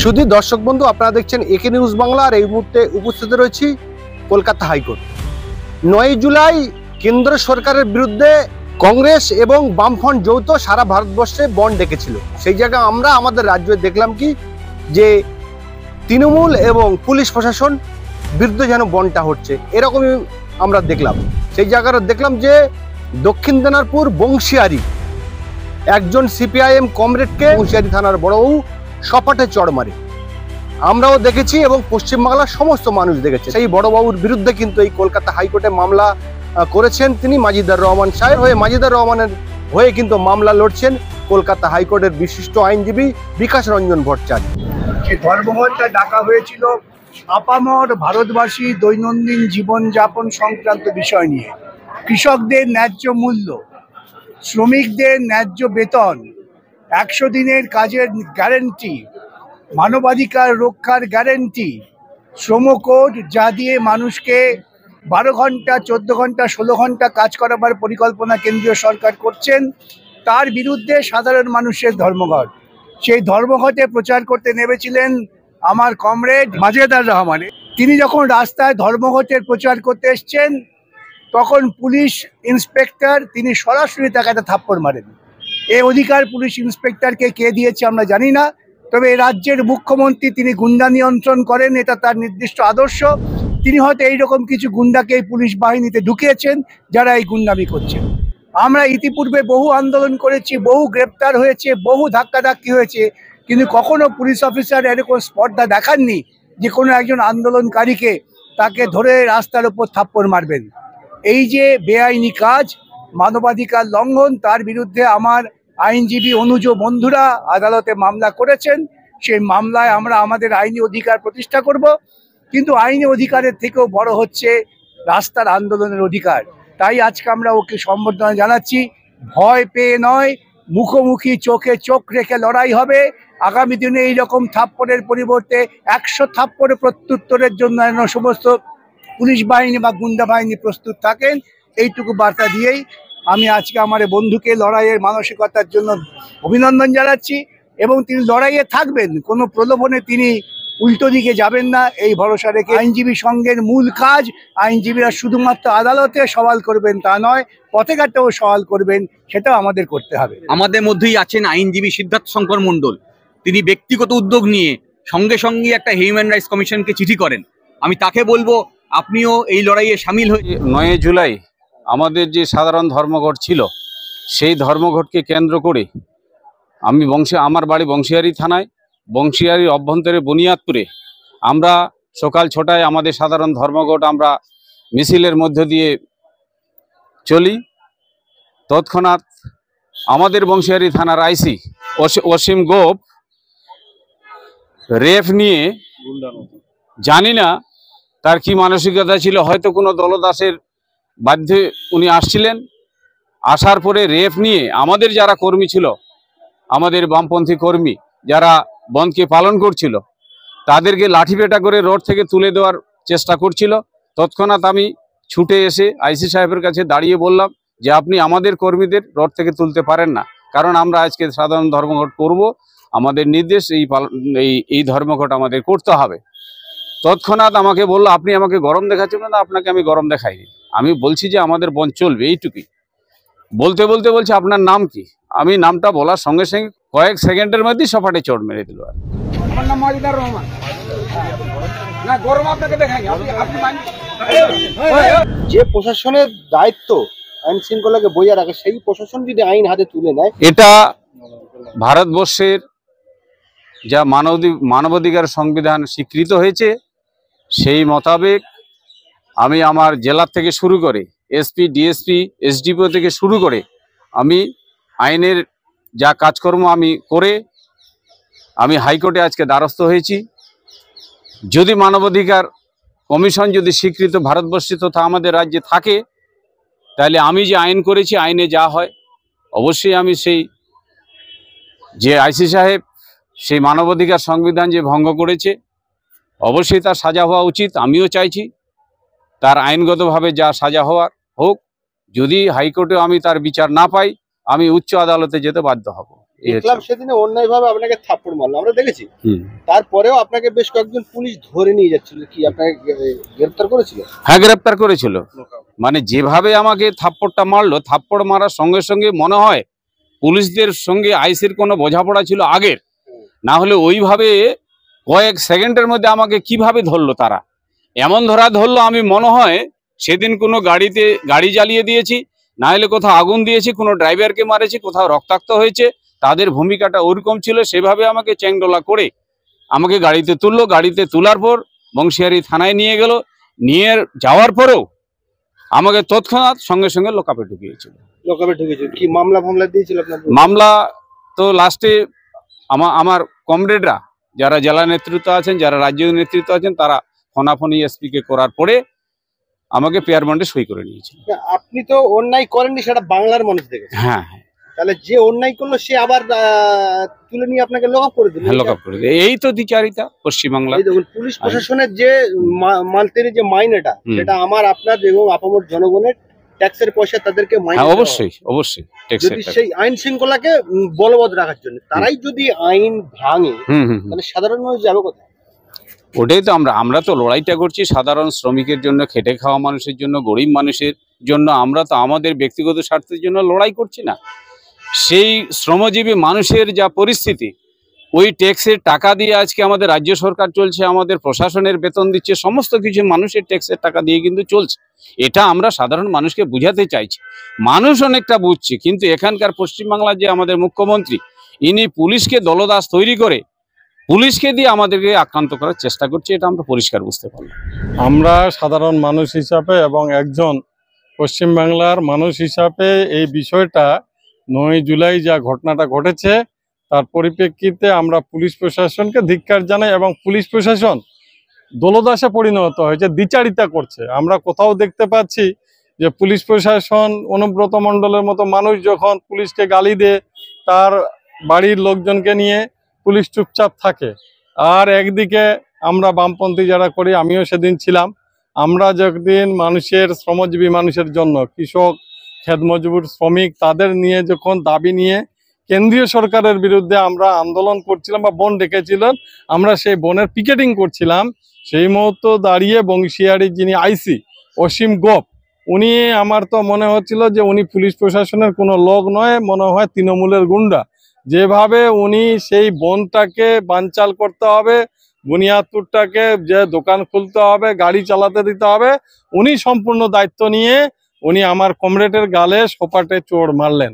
শুধু দর্শক বন্ধু, আপনারা দেখছেন একে নিউজ বাংলা। আর এই মুহূর্তে উপস্থিত রয়েছি কলকাতা হাইকোর্ট। 9 জুলাই কেন্দ্র সরকারের বিরুদ্ধে কংগ্রেস এবং বামফ্রন্ট যৌথ সারা ভারতবর্ষে বনড ডেকেছিল। সেই জায়গায় আমরা আমাদের রাজ্যে দেখলাম কি যে তৃণমূল এবং পুলিশ প্রশাসন বিরুদ্ধে যেন বনটা হচ্ছে, এরকমই আমরা দেখলাম। সেই জায়গাটা দেখলাম যে দক্ষিণ দিনাজপুর বংশিয়ারি একজন সিপিআইএম কমরেডকে বংশিয়ারি থানার বড়বাবু সপাটে চড় মারে। আমরাও দেখেছি এবং পশ্চিমবাংলার সমস্ত মানুষ দেখেছে। সেই বড়বাবুর বিরুদ্ধে কিন্তু এই কলকাতা হাইকোর্টে মামলা করেছেন তিনি মাজিদার রহমান সাহেব হয়ে। মাজিদার রহমানের হয়ে কিন্তু মামলা লড়ছেন কলকাতা হাইকোর্টের বিশিষ্ট আইনজীবী বিকাশ রঞ্জন ভট্টাচার্য। যে ধর্মঘটটা ডাকা হয়েছিল আপামর ভারতবাসী দৈনন্দিন জীবনযাপন সংক্রান্ত বিষয় নিয়ে, কৃষকদের ন্যায্য মূল্য, শ্রমিকদের ন্যায্য বেতন, 100 দিনের কাজের গ্যারেন্টি, মানবাধিকার রক্ষার গ্যারেন্টি, শ্রম কোড যা দিয়ে মানুষকে 12 ঘন্টা 14 ঘন্টা 16 ঘন্টা কাজ করাবার পরিকল্পনা কেন্দ্রীয় সরকার করছেন, তার বিরুদ্ধে সাধারণ মানুষের ধর্মঘট। সেই ধর্মঘটে প্রচার করতে নেমেছিলেন আমার কমরেড মাজেদার রহমান। তিনি যখন রাস্তায় ধর্মঘটের প্রচার করতে এসছেন তখন পুলিশ ইন্সপেক্টর তিনি সরাসরি তাকে একটা থাপ্পড় মারেন। এই অধিকার পুলিশ ইন্সপেক্টরকে কে দিয়েছে আমরা জানি না, তবে এই রাজ্যের মুখ্যমন্ত্রী তিনি গুন্ডা নিয়ন্ত্রণ করেন, এটা তার নির্দিষ্ট আদর্শ। তিনি হয়তো এইরকম কিছু গুন্ডাকে এই পুলিশ বাহিনীতে ঢুকিয়েছেন যারা এই গুন্ডামি করছেন। আমরা ইতিপূর্বে বহু আন্দোলন করেছি, বহু গ্রেপ্তার হয়েছে, বহু ধাক্কাধাক্কি হয়েছে, কিন্তু কখনো পুলিশ অফিসার এরকম স্পর্ধা দেখাননি যে কোনো একজন আন্দোলনকারীকে তাকে ধরে রাস্তার উপর থাপ্পড় মারবেন। এই যে বেআইনি কাজ, মানবাধিকার লঙ্ঘন, তার বিরুদ্ধে আমার আইনজীবী অনুজ বন্ধুরা আদালতে মামলা করেছেন। সেই মামলায় আমরা আমাদের আইনি অধিকার প্রতিষ্ঠা করব, কিন্তু আইনি অধিকারের থেকেও বড় হচ্ছে রাস্তার আন্দোলনের অধিকার। তাই আজকে আমরা ওকে সম্বর্ধনা জানাচ্ছি। ভয় পেয়ে নয়, মুখোমুখি চোখে চোখ রেখে লড়াই হবে। আগামী দিনে এইরকম থাপ্পড়ের পরিবর্তে 100 থাপ্পড়ে প্রত্যুত্তরের জন্য সমস্ত পুলিশ বাহিনী বা গুন্ডা বাহিনী প্রস্তুত থাকেন। এইটুকু বার্তা দিয়েই আমি আজকে আমার বন্ধুকে লড়াইয়ের মানসিকতার জন্য অভিনন্দন জানাচ্ছি এবং তিনি লড়াইয়ে থাকবেন, কোনো প্রলোভনে তিনি উল্টো দিকে যাবেন না, এই ভরসা রেখে। আইনজীবী সংঘের মূল কাজ, আইনজীবীরা শুধুমাত্র আদালতে সওয়াল করবেন তা নয়, পথে ঘাটেও সওয়াল করবেন, সেটাও আমাদের করতে হবে। আমাদের মধ্যেই আছেন আইনজীবী সিদ্ধার্থ শঙ্কর মণ্ডল। তিনি ব্যক্তিগত উদ্যোগ নিয়ে সঙ্গে সঙ্গে একটা হিউম্যান রাইটস কমিশনকে চিঠি করেন। আমি তাকে বলবো আপনিও এই লড়াইয়ে সামিল হয়ে। 9 জুলাই আমাদের যে সাধারণ ধর্মঘট ছিল, সেই ধর্মঘটকে কেন্দ্র করে আমার বাড়ি বংশিয়ারি থানায়, বংশিয়ারির অভ্যন্তরে বুনিয়াদপুরে আমরা সকাল 6টায় আমাদের সাধারণ ধর্মঘট আমরা মিছিলের মধ্য দিয়ে চলি। তৎক্ষণাৎ আমাদের বংশিয়ারি থানার আইসি অসীম গোপ রেফ নিয়ে, জানি না তার কি মানসিকতা ছিল, হয়তো কোনো দলদাসের বাধ্যে উনি আসছিলেন। আসার পরে রেফ নিয়ে আমাদের যারা কর্মী ছিল, আমাদের বামপন্থী কর্মী যারা বন্ধকে পালন করছিল, তাদেরকে লাঠিপেটা করে রোড থেকে তুলে দেওয়ার চেষ্টা করছিল। তৎক্ষণাৎ আমি ছুটে এসে আইসি সাহেবের কাছে দাঁড়িয়ে বললাম যে আপনি আমাদের কর্মীদের রোড থেকে তুলতে পারেন না, কারণ আমরা আজকে সাধারণ ধর্মঘট করব, আমাদের নির্দেশ এই ধর্মঘট আমাদের করতে হবে। তৎক্ষণাৎ আমাকে বললো আপনি আমাকে গরম দেখাচ্ছেন না, আপনাকে আমি গরম দেখাইনি, আমি বলছি যে আমাদের বন্ধ চলবে, এইটুকুই। বলতে বলতে বলছে আপনার নাম কি? আমি নামটা বলার সঙ্গে সঙ্গে কয়েক সেকেন্ডের মধ্যেই সপাটে চড় মেরে দিল। আমার নাম মাজিদার রহমান। না, গরম আপনাকে দেখাইনি, আপনি যে প্রশাসনের দায়িত্ব আইন শৃঙ্খলাকে বজায় রাখে, সেই প্রশাসন যদি আইন হাতে তুলে নেয়, এটা ভারতবর্ষের যা মানবাধিকার সংবিধান স্বীকৃত হয়েছে সেই মোতাবেক আমি আমার জেলা থেকে শুরু করে এসপি, ডিএসপি, এসডিপিও থেকে শুরু করে আমি আইনের যা কাজকর্ম আমি করে আমি হাইকোর্টে আজকে দ্বারস্থ হয়েছি। যদি মানবাধিকার কমিশন যদি স্বীকৃত ভারতবর্ষে তথা আমাদের রাজ্যে থাকে, তাহলে আমি যে আইন করেছি, আইনে যা হয় অবশ্যই আমি সেই যে আইসি সাহেব সেই মানবাধিকার সংবিধান যে ভঙ্গ করেছে অবশ্যই তার সাজা হওয়া উচিত। আমিও চাইছি তার আইনগতভাবে যা সাজা হওয়ার হোক। যদি হাইকোর্টে আমি তার বিচার না পাই, আমি উচ্চ আদালতে যেতে বাধ্য হব। দেখলাম সেদিনে অন্যায়ভাবে আপনাকে থাপ্পড় মারলো, আমরা দেখেছি। তারপরেও আপনাকে বেশ কয়েকজন পুলিশ ধরে নিয়ে যাচ্ছিল, কি আপনাকে গ্রেফতার করেছিল? হ্যাঁ, গ্রেপ্তার করেছিল। মানে যেভাবে আমাকে থাপ্পড়টা মারলো, থাপ্পড় মারার সঙ্গে সঙ্গে মনে হয় পুলিশদের সঙ্গে আইসির কোনো বোঝাপড়া ছিল আগের, না হলে ওইভাবে কয়েক সেকেন্ডের মধ্যে আমাকে কিভাবে ধরলো তারা, এমন ধরলো আমি মনে হয় সেদিন কোনো গাড়ি জ্বালিয়ে দিয়েছি, না হলে কোথাও আগুন দিয়েছি, কোনো ড্রাইভারকে মারেছি, কোথাও রক্তাক্ত হয়েছে। তাদের ভূমিকাটা ওরকম ছিল, সেভাবে আমাকে চ্যাংডোলা করে আমাকে গাড়িতে তুললো। গাড়িতে তোলার পর বংশিয়ারি থানায় নিয়ে গেল। নিয়ে যাওয়ার পরেও আমাকে তৎক্ষণাৎ সঙ্গে সঙ্গে লোকাপে ঢুকিয়েছিল। লোকাপে ঢুকেছিল? কি মামলা দিয়েছিল আপনার? মামলা তো লাস্টে আমার কমরেডরা যারা জেলা নেতৃত্ব আছেন, যারা রাজ্য নেতৃত্ব আছেন, তারা ফোনাফোনি এসপি কে করার পরে আমাকে পেয়ার বন্ডে সই করে নিয়েছিল। আপনি তো অন্যায় করেননি, সেটা বাংলার মানুষ দেখেছে। হ্যাঁ, তাহলে যে অন্যায় করলো সে আবার তুলে নিয়ে আপনাকে লকআপ করে দিল। লকআপ করে দিল, এই তো দ্বিচারিতা পশ্চিমবাংলা। দেখুন, পুলিশ প্রশাসনের যে মান্থলি যে মাইনেটা, সেটা আমার আপনার এবং আপামর জনগণের ট্যাক্সের পয়সা তাদেরকে মাইনে। অবশ্যই অবশ্যই যদি সেই আইন শৃঙ্খলাকে বলবৎ রাখার জন্য তারাই যদি আইন ভাঙে, তাহলে সাধারণ মানুষ যাবে কোথায়? ওটাই তো আমরা তো লড়াইটা করছি সাধারণ শ্রমিকের জন্য, খেটে খাওয়া মানুষের জন্য, গরিব মানুষের জন্য। আমরা তো আমাদের ব্যক্তিগত স্বার্থের জন্য লড়াই করছি না। সেই শ্রমজীবী মানুষের যা পরিস্থিতি, ওই ট্যাক্সের টাকা দিয়ে আজকে আমাদের রাজ্য সরকার চলছে, আমাদের প্রশাসনের বেতন দিচ্ছে, সমস্ত কিছু মানুষের ট্যাক্সের টাকা দিয়ে কিন্তু চলছে। এটা আমরা সাধারণ মানুষকে বুঝাতে চাইছি। মানুষ অনেকটা বুঝছে, কিন্তু এখানকার পশ্চিমবাংলার যে আমাদের মুখ্যমন্ত্রী, ইনি পুলিশকে দলদাস তৈরি করে পুলিশকে দিয়ে আমাদেরকে আক্রান্ত করার চেষ্টা করছে, এটা আমরা পরিষ্কার বুঝতে পারলাম। আমরা সাধারণ মানুষ হিসাবে এবং একজন পশ্চিমবাংলার মানুষ হিসাবে এই বিষয়টা 9 জুলাই যা ঘটনাটা ঘটেছে তার পরিপ্রেক্ষিতে আমরা পুলিশ প্রশাসনকে ধিক্কার জানাই, এবং পুলিশ প্রশাসন দলদাসে পরিণত হয়েছে, দ্বিচারিতা করছে। আমরা কোথাও দেখতে পাচ্ছি যে পুলিশ প্রশাসন, অনুব্রত মণ্ডলের মতো মানুষ যখন পুলিশকে গালি দেয়, তার বাড়ির লোকজনকে নিয়ে পুলিশ চুপচাপ থাকে। আর একদিকে আমরা বামপন্থী যারা করি, আমিও সেদিন ছিলাম, আমরা যেদিন মানুষের, শ্রমজীবী মানুষের জন্য, কৃষক, খেতমজুর, শ্রমিক, তাদের নিয়ে যখন দাবি নিয়ে কেন্দ্রীয় সরকারের বিরুদ্ধে আমরা আন্দোলন করছিলাম বা বন ডেকেছিলেন, আমরা সেই বনের পিকেটিং করছিলাম, সেই মুহূর্তে দাঁড়িয়ে বংশিয়ারি যিনি আইসি অসীম গোপ, উনি, আমার তো মনে হচ্ছিল যে উনি পুলিশ প্রশাসনের কোনো লোক নয়, মনে হয় তৃণমূলের গুন্ডা। যেভাবে উনি সেই বনটাকে বানচাল করতে হবে, বুনিয়াদপুরটাকে যে দোকান খুলতে হবে, গাড়ি চালাতে দিতে হবে, উনি সম্পূর্ণ দায়িত্ব নিয়ে উনি আমার কমরেডের গালে সোপাটে চোর মারলেন।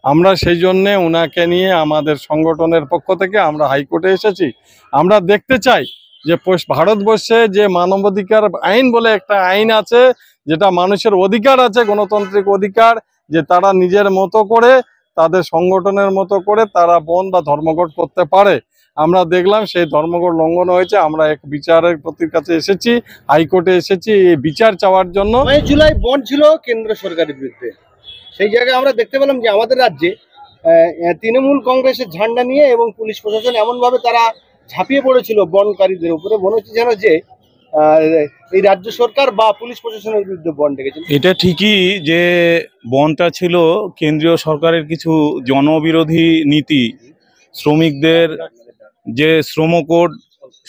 আমরা সেই জন্যে ওনাকে নিয়ে আমাদের সংগঠনের পক্ষ থেকে আমরা হাইকোর্টে এসেছি। আমরা দেখতে চাই যে ভারতবর্ষে যে মানবাধিকার আইন বলে একটা আইন আছে, যেটা মানুষের অধিকার আছে, গণতান্ত্রিক অধিকার, যে তারা নিজের মতো করে, তাদের সংগঠনের মতো করে তারা বন বা ধর্মঘট করতে পারে। আমরা দেখলাম সেই ধর্মঘট লঙ্ঘন হয়েছে। আমরা এক বিচারের প্রতির কাছে এসেছি, হাইকোর্টে এসেছি এই বিচার চাওয়ার জন্য। 9 জুলাই বন্ধ ছিল কেন্দ্র সরকারের বিরুদ্ধে। সেই জায়গায় আমরা দেখতে পেলাম যে আমাদের রাজ্যে তৃণমূল কংগ্রেসের ঝান্ডা নিয়ে এবং পুলিশ প্রশাসন এমনভাবে তারা ঝাঁপিয়ে পড়েছিল বনকারীদের উপরে, মনে হচ্ছে যেন যে এই রাজ্য সরকার বা পুলিশ প্রশাসনের বিরুদ্ধে বন ডেকেছে। এটা ঠিকই যে বনটা ছিল কেন্দ্রীয় সরকারের কিছু জনবিরোধী নীতি, শ্রমিকদের যে শ্রম কোড,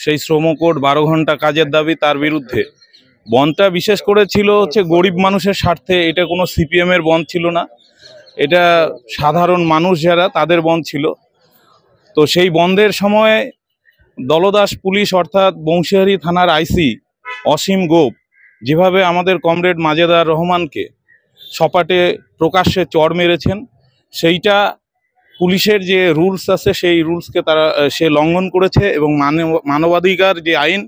সেই শ্রম কোড 12 ঘন্টা কাজের দাবি, তার বিরুদ্ধে বনটা বিশেষ করে ছিল হচ্ছে গরিব মানুষের স্বার্থে। এটা কোনো সিপিএম এর বন ছিল না, এটা সাধারণ মানুষ যারা, তাদের বন ছিল। তো সেই বন্ধের সময় দলদাস পুলিশ অর্থাৎ বংশিয়ারি থানার আইসি অসীম গোপ যেভাবে আমাদের কমরেড মাজেদার রহমানকে সপাটে প্রকাশ্যে চড় মেরেছেন, সেইটা পুলিশের যে রুলস আছে সেই রুলসকে সে লঙ্ঘন করেছে, এবং মানবাধিকার যে আইন,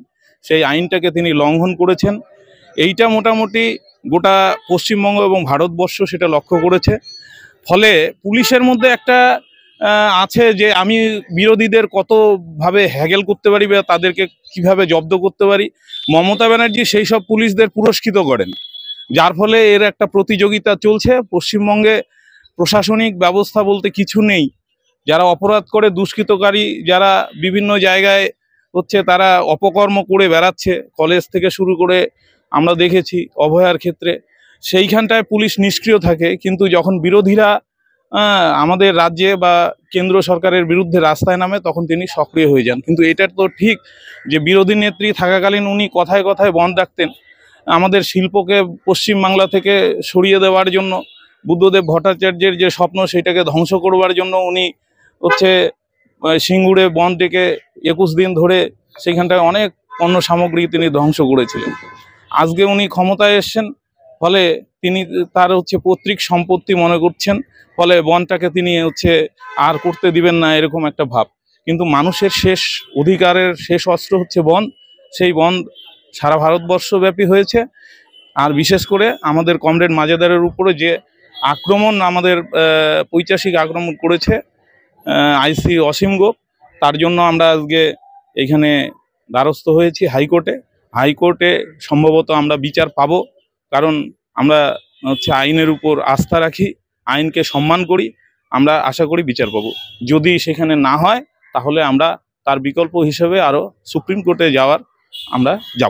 সেই আইনটাকে তিনি লঙ্ঘন করেছেন। এইটা মোটামুটি গোটা পশ্চিমবঙ্গ এবং ভারতবর্ষ সেটা লক্ষ্য করেছে। ফলে পুলিশের মধ্যে একটা আছে যে আমি বিরোধীদের কতভাবে হ্যাগেল করতে পারি বা তাদেরকে কিভাবে জব্দ করতে পারি। মমতা ব্যানার্জি সেই সব পুলিশদের পুরস্কৃত করেন, যার ফলে এর একটা প্রতিযোগিতা চলছে। পশ্চিমবঙ্গে প্রশাসনিক ব্যবস্থা বলতে কিছু নেই। যারা অপরাধ করে, দুষ্কৃতকারী যারা বিভিন্ন জায়গায় হচ্ছে, তারা অপকর্ম করে বেড়াচ্ছে, কলেজ থেকে শুরু করে আমরা দেখেছি অভয়ার ক্ষেত্রে, সেইখানটায় পুলিশ নিষ্ক্রিয় থাকে। কিন্তু যখন বিরোধীরা আমাদের রাজ্যে বা কেন্দ্র সরকারের বিরুদ্ধে রাস্তায় নামে, তখন তিনি সক্রিয় হয়ে যান। কিন্তু এটা তো ঠিক যে বিরোধী নেত্রী থাকাকালীন উনি কথায় কথায় বন্ধ রাখতেন। আমাদের শিল্পকে পশ্চিমবাংলা থেকে সরিয়ে দেওয়ার জন্য, বুদ্ধদেব ভট্টাচার্যের যে স্বপ্ন সেটাকে ধ্বংস করবার জন্য উনি হচ্ছে সিঙ্গুরে বন ডেকে 21 দিন ধরে সেখানটায় অনেক পণ্য সামগ্রী তিনি ধ্বংস করেছিলেন। আজকে উনি ক্ষমতায় এসছেন, ফলে তিনি তার হচ্ছে পৈতৃক সম্পত্তি মনে করছেন, ফলে বনটাকে তিনি হচ্ছে আর করতে দিবেন না, এরকম একটা ভাব। কিন্তু মানুষের শেষ অধিকারের শেষ অস্ত্র হচ্ছে বন। সেই বন সারা ভারতবর্ষব্যাপী হয়েছে। আর বিশেষ করে আমাদের কমরেড মাজেদারের উপরে যে আক্রমণ, আমাদের পৈশাচিক আক্রমণ করেছে আইসি অসীম গোপ, তার জন্য আমরা আজকে এখানে দ্বারস্থ হয়েছি হাইকোর্টে সম্ভবত আমরা বিচার পাবো, কারণ আমরা হচ্ছে আইনের উপর আস্থা রাখি, আইনকে সম্মান করি। আমরা আশা করি বিচার পাবো। যদি সেখানে না হয় তাহলে আমরা তার বিকল্প হিসেবে আরও সুপ্রিম কোর্টে যাওয়ার আমরা যাব।